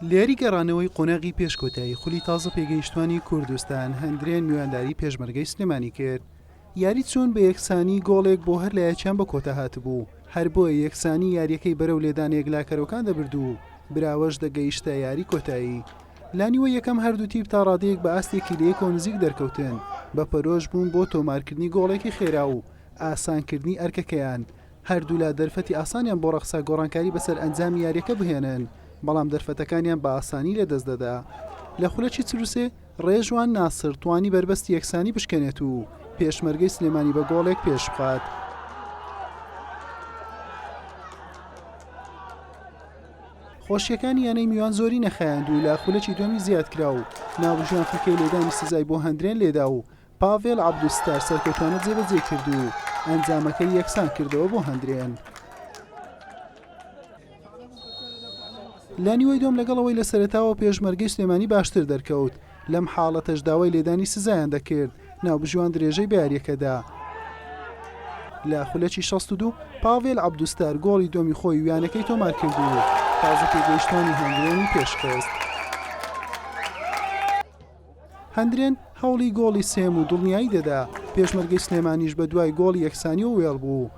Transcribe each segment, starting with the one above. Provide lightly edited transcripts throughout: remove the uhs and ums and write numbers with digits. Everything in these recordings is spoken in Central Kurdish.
لێری گەڕانەوەی قۆناغی پێشکۆتایی خولی تازە پێگەیشتوانی کوردستان هەندرێن میوانداری پێشمەرگەی سلێمانی کرد. یاری چوون بە یەکسانی گۆڵێک بۆ هەر لایەکیان بە کۆتا هاتبوو، هەر بۆیە یەکسانی یاریەکەی بەرەو لێدانەیەک لاکەرەوەکان دەبردوو، براوەش دەگەیشتە یاری کۆتایی. لانیوە یەکەم هەردوو تیپ تا ڕادەیەک بە ئاستێکی لەیەکۆ نزیک دەرکەوتن، بە پەرۆژ بوون بۆ تۆمارکردنی گۆڵێکی خێرا و ئاسانکردنی ئەرکەکەیان. هەردوو لا دەرفەتی ئاسانیان بۆ ڕەخسا گۆڕانکاری بەسەر ئەنجامی یاریەکە بهێنن، بەڵام دەرفەتەکانیان بە ئاسانی لەدەست دەدا. لە خولەکی چروسێ ڕێژوان ناسر توانی بربەستی یەکسانی بشکێنێت و پێشمەرگەی سلێمانی بە گۆڵێک پێش بخات. خۆشیەکانی یانەی میوان زۆری نەخایاند و لە خولەکی دومی زیاد کرا و ناوژیان فەکەی لێدانی سزای بۆ هەندرێن لێدا و پاڤێل عەبدوستار سەرکەوتوانە جێبەجێ کرد و ئەنجامەکەی یەکسان کردەوە بۆ هەندرێن. لانیوەی دۆم لەگەڵەوەی لە سەرەتاوە پێشمەرگەی سلێمانی باشتر دەرکەوت، لەم حاڵەتەش داوای لێدانی سزایان دەکرد ناوبژوان درێژەی بەیاریەکەدا. لە خولەکی 62 پاڤێل عەبدوستار گۆڵی دۆمی خۆی ویانەکەی تۆمار کرد و تازە پێگەیشتوانی هەندرێنی پێشکەست. هەندرێن هەوڵی گۆڵی سێم و دڵنیایی دەدا، پێشمەرگەی سلێمانیش بە دوای گۆڵی یەکسانی و وێڵ بوو.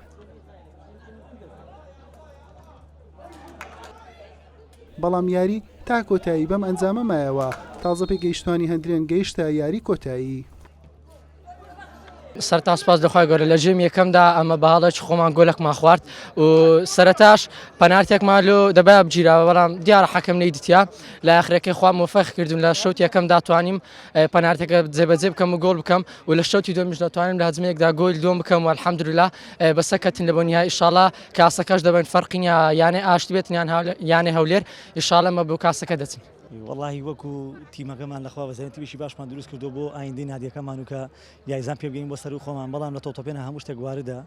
بەڵام یاری تا کۆتایی بەم ئەنجامە مایەوە، تازە پێگەیشتوانی هەندرێن گەیشتە یاری کۆتایی. سەرتا سپاس دەخوای گەورە لە ژێم یەکەمدا ئەمە بەهاڵەکی خۆمان گۆلێکمان خوارد و سەرەتاش پەنارتێکمان لۆ دەبای بگیراوە، بەڵام دیارە حەکەم نەیدیتیا. لە ئاخرەکەی خوا موفق کردم لە شەوت یەکەمدا توانیم پەنارتێکە جێبەجێ بکەم و گۆڵ بکەم و لە شەوتی دۆمیش دەتوانم لە هەجمەیەکدا گۆڵی دۆم بکەم و الحەمدوللا بەسە کەتن لە بۆ نیهای ئینشاڵڵا کاسەکەش دەبێن فەرقی یانێ ئاشتی بێت یانێ هەولێر ئینشاڵڵا ئەمە بۆ کاسەکە دەچین. واللهی وەکو تیمەکەمان لەخوا بەزانێت تیمێکی باشمان دروست کردو بۆ ئایندەی نادیەکەمان و کە یاریزان پێ بگەین بۆ سەر و خۆمان، بەڵام لە تۆپێنە هەموو شتێک واردە.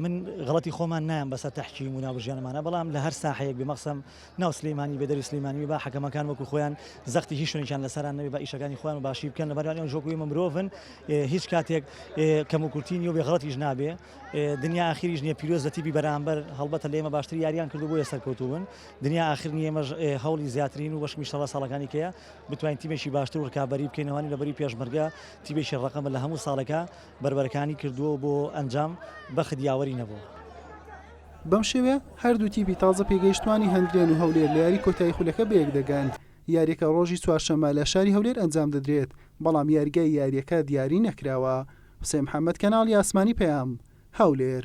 من غەڵەتی خۆمان نایەم بەسەر تەحکیم و ناوبژیانمانە، بەڵام لە هەر ساحەیەک بمەقسەم ناو سلێمانی بێدەری سلێمانی با حەکەمەکان وەکو خۆیان زەختی هیچ شوێنێکیان لەسەران نەبێ، بە ئیشەکانی خۆیان و باشی بکەن، لەبەرانیان ژۆکوی مرۆڤن هیچ کاتێک کەم و کورتینی و بێ غەڵەتیش نابێ. دنیا ئاخریش نییە پیرۆز لە تیپی بەرامبەر هەڵبەتە لە ئێمە باشتر یاریان کردو بۆ سەرکەوتوون. دنیا ئاخر نیە، ئێمەش هەوڵی زیاترین و بەشمی شەڕە ساڵەکانی کەیە بتوانین تیمێکی باشتر و ڕکابەری بکەینەوەی لەبەری پێشمەرگە تیمێکی ڕقەمە لە هەموو ساڵەکە بربەرەکانی کردووە بۆ ئەنجام بەخت یاوەری نەبوو. بەم شێوەیە هەردوو تیپی تازە پێگەیشتوانی هەندرێن و هەولێر لە یاری کۆتایی خولەکە بەیەک دەگەن. یاریەکە ڕۆژی چوارشەممە لە شاری هەولێر ئەنجام دەدرێت، بەڵام یاریگای یاریەکە دیاری نەکراوە. حوسێن محەممەد، کەناڵی ئاسمانی پەیام، هەولێر.